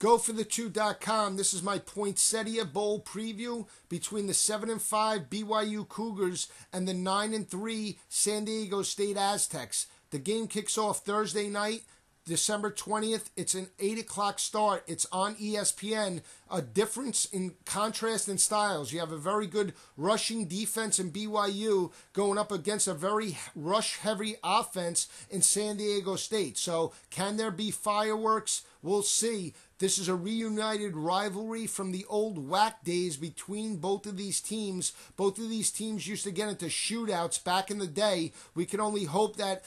GoForThe2.com. This is my Poinsettia Bowl preview between the 7-5 BYU Cougars and the 9-3 San Diego State Aztecs. The game kicks off Thursday night, December 20th. It's an 8 o'clock start. It's on ESPN. A difference in contrast in styles. You have a very good rushing defense in BYU going up against a very rush-heavy offense in San Diego State. So can there be fireworks? We'll see. This is a reunited rivalry from the old WAC days between both of these teams. Both of these teams used to get into shootouts back in the day. We can only hope that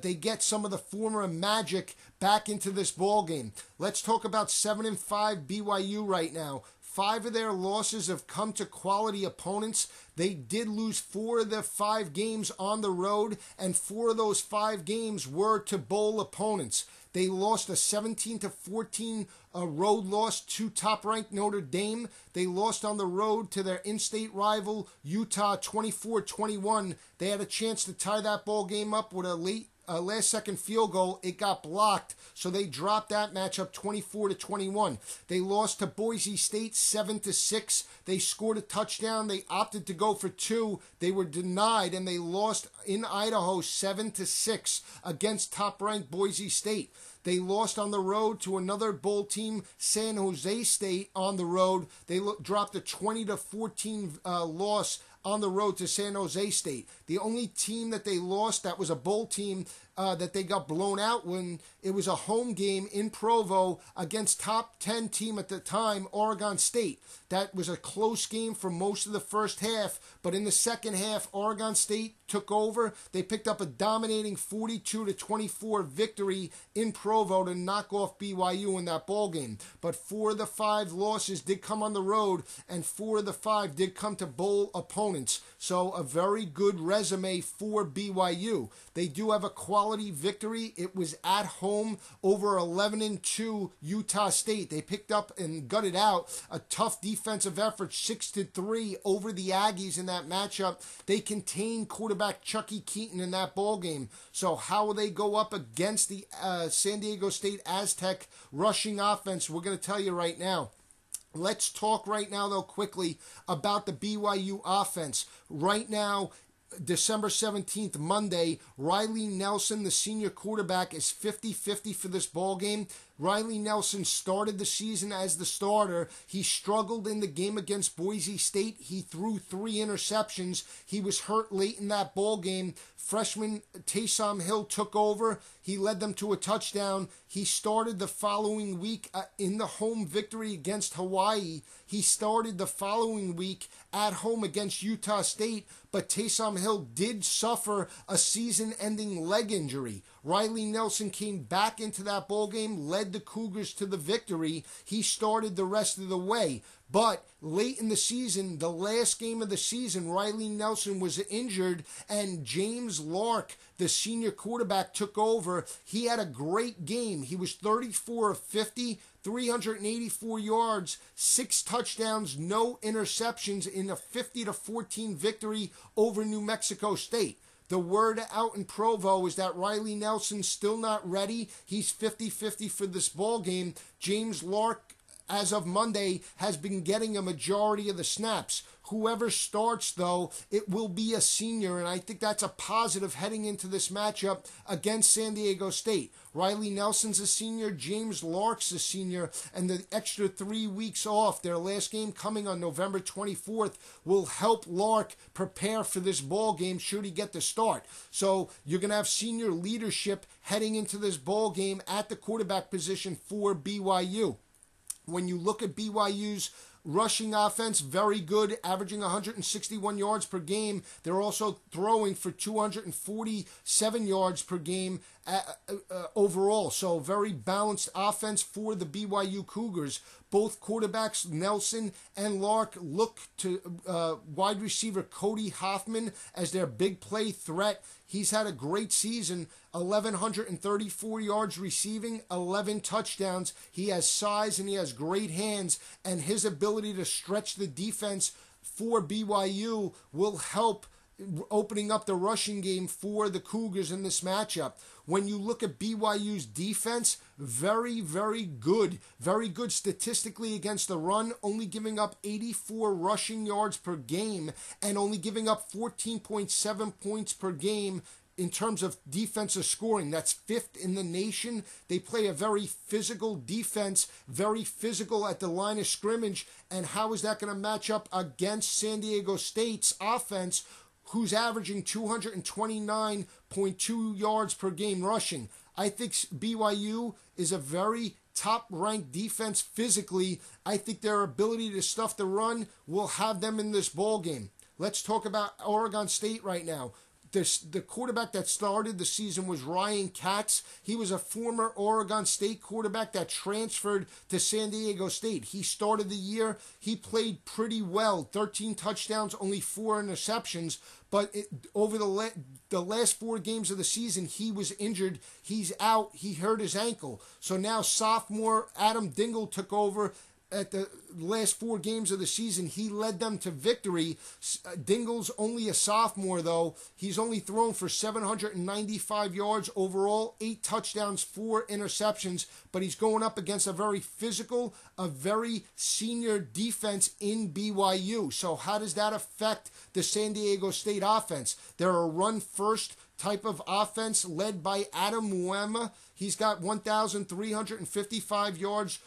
they get some of the former magic back into this ball game. Let's talk about 7-5 BYU right now. 5 of their losses have come to quality opponents. They did lose 4 of their 5 games on the road, and 4 of those 5 games were to bowl opponents. They lost a 17-14 road loss to top-ranked Notre Dame. They lost on the road to their in-state rival Utah 24-21. They had a chance to tie that ball game up with a late last-second field goal. It got blocked, so they dropped that matchup 24-21. They lost to Boise State 7-6. They scored a touchdown. They opted to go for 2. They were denied, and they lost in Idaho 7-6 against top-ranked Boise State. They lost on the road to another bowl team, San Jose State, on the road. They dropped a 20-14 loss on the road to San Jose State. The only team that they lost that was a bowl team that they got blown out when it was a home game in Provo against top 10 team at the time, Oregon State. That was a close game for most of the first half, but in the second half, Oregon State took over. They picked up a dominating 42-24 victory in Provo to knock off BYU in that ball game. But 4 of the 5 losses did come on the road, and 4 of the 5 did come to bowl opponents. So a very good resume for BYU. They do have a quality victory. It was at home over 11-2 Utah State. They picked up and gutted out a tough defensive effort, 6-3 over the Aggies in that matchup. They contained quarterback Chucky Keaton in that ball game. So how will they go up against the San Diego State Aztec rushing offense? We're going to tell you right now. Let's talk right now, though, quickly about the BYU offense. Right now, December 17th, Monday, Riley Nelson, the senior quarterback, is 50-50 for this ball game. Riley Nelson started the season as the starter. He struggled in the game against Boise State. He threw 3 interceptions. He was hurt late in that ball game. Freshman Taysom Hill took over. He led them to a touchdown. He started the following week in the home victory against Hawaii. He started the following week at home against Utah State, but Taysom Hill did suffer a season-ending leg injury. Riley Nelson came back into that ball game, led the Cougars to the victory. He started the rest of the way. But late in the season, the last game of the season, Riley Nelson was injured, and James Lark, the senior quarterback, took over. He had a great game. He was 34 of 50, 384 yards, 6 touchdowns, no interceptions in a 50-14 victory over New Mexico State. The word out in Provo is that Riley Nelson's still not ready. He's 50-50 for this ball game. James Lark, as of Monday, has been getting a majority of the snaps. Whoever starts, though, it will be a senior, and I think that's a positive heading into this matchup against San Diego State. Riley Nelson's a senior, James Lark's a senior, and the extra 3 weeks off, their last game coming on November 24th, will help Lark prepare for this ball game should he get the start. So you're going to have senior leadership heading into this ball game at the quarterback position for BYU. When you look at BYU's rushing offense, very good, averaging 161 yards per game. They're also throwing for 247 yards per game overall. So very balanced offense for the BYU Cougars. Both quarterbacks, Nelson and Lark, look to wide receiver Cody Hoffman as their big play threat. He's had a great season, 1,134 yards receiving, 11 touchdowns. He has size and he has great hands, and his ability to stretch the defense for BYU will help opening up the rushing game for the Cougars in this matchup. When you look at BYU's defense, very, very good. Very good statistically against the run, only giving up 84 rushing yards per game and only giving up 14.7 points per game in terms of defensive scoring. That's 5th in the nation. They play a very physical defense, very physical at the line of scrimmage. And how is that going to match up against San Diego State's offense, who's averaging 229.2 yards per game rushing? I think BYU is a very top-ranked defense physically. I think their ability to stuff the run will have them in this ball game. Let's talk about Oregon State right now. The quarterback that started the season was Ryan Katz. He was a former Oregon State quarterback that transferred to San Diego State. He started the year. He played pretty well. 13 touchdowns, only 4 interceptions. But over the last 4 games of the season, he was injured. He's out. He hurt his ankle. So now sophomore Adam Dingle took over. At the last 4 games of the season, he led them to victory. Dingle's only a sophomore, though. He's only thrown for 795 yards overall, 8 touchdowns, 4 interceptions, but he's going up against a very physical, a very senior defense in BYU. So how does that affect the San Diego State offense? They're a run-first type of offense led by Adam Muema. He's got 1,355 yards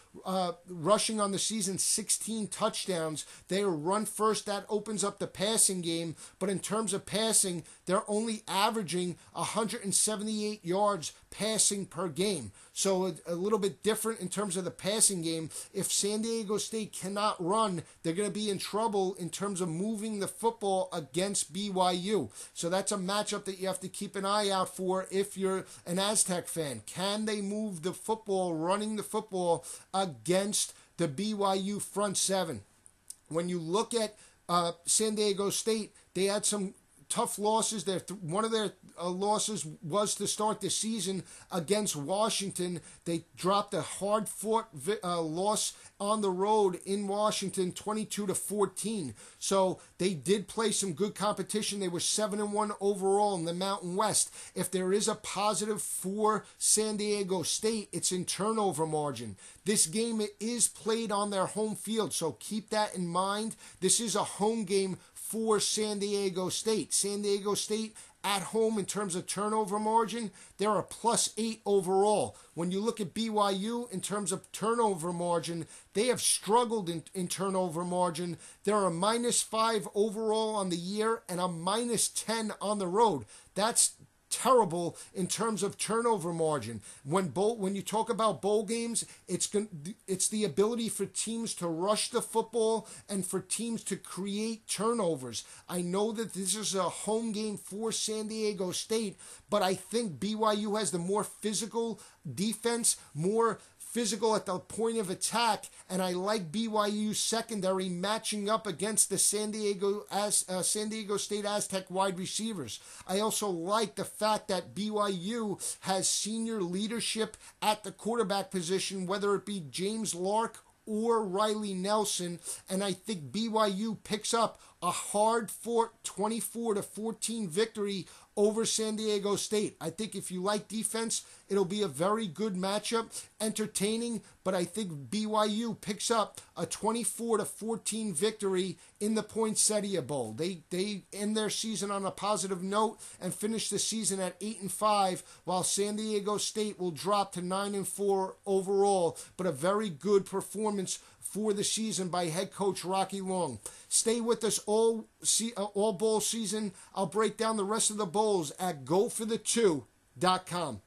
rushing on the season, 16 touchdowns. They are run first. That opens up the passing game. But in terms of passing, they're only averaging 178 yards passing per game. So a little bit different in terms of the passing game. If San Diego State cannot run, they're going to be in trouble in terms of moving the football against BYU. So that's a matchup that you have to keep an eye out for if you're an Aztec fan. Can they move the football, running the football against the BYU front seven? When you look at San Diego State, they had some tough losses. One of their losses was to start the season against Washington. They dropped a hard-fought loss on the road in Washington, 22-14. So they did play some good competition. They were 7-1 overall in the Mountain West. If there is a positive for San Diego State, it's in turnover margin. This game is played on their home field, so keep that in mind. This is a home game for San Diego State. San Diego State at home in terms of turnover margin, they're a +8 overall. When you look at BYU in terms of turnover margin, they have struggled in turnover margin. They're a -5 overall on the year and a -10 on the road. That's terrible in terms of turnover margin. When you talk about bowl games, it's the ability for teams to rush the football and for teams to create turnovers. I know that this is a home game for San Diego State, but I think BYU has the more physical defense, more physical at the point of attack, and I like BYU's secondary matching up against the San Diego State Aztec wide receivers. I also like the fact that BYU has senior leadership at the quarterback position, whether it be James Lark or Riley Nelson, and I think BYU picks up a hard-fought 24-14 victory over San Diego State. I think if you like defense, it'll be a very good matchup, entertaining, but I think BYU picks up a 24-14 victory in the Poinsettia Bowl. They end their season on a positive note and finish the season at 8-5, while San Diego State will drop to 9-4 overall, but a very good performance for the season by head coach Rocky Long. Stay with us all bowl season. I'll break down the rest of the bowls at goforthe2.com.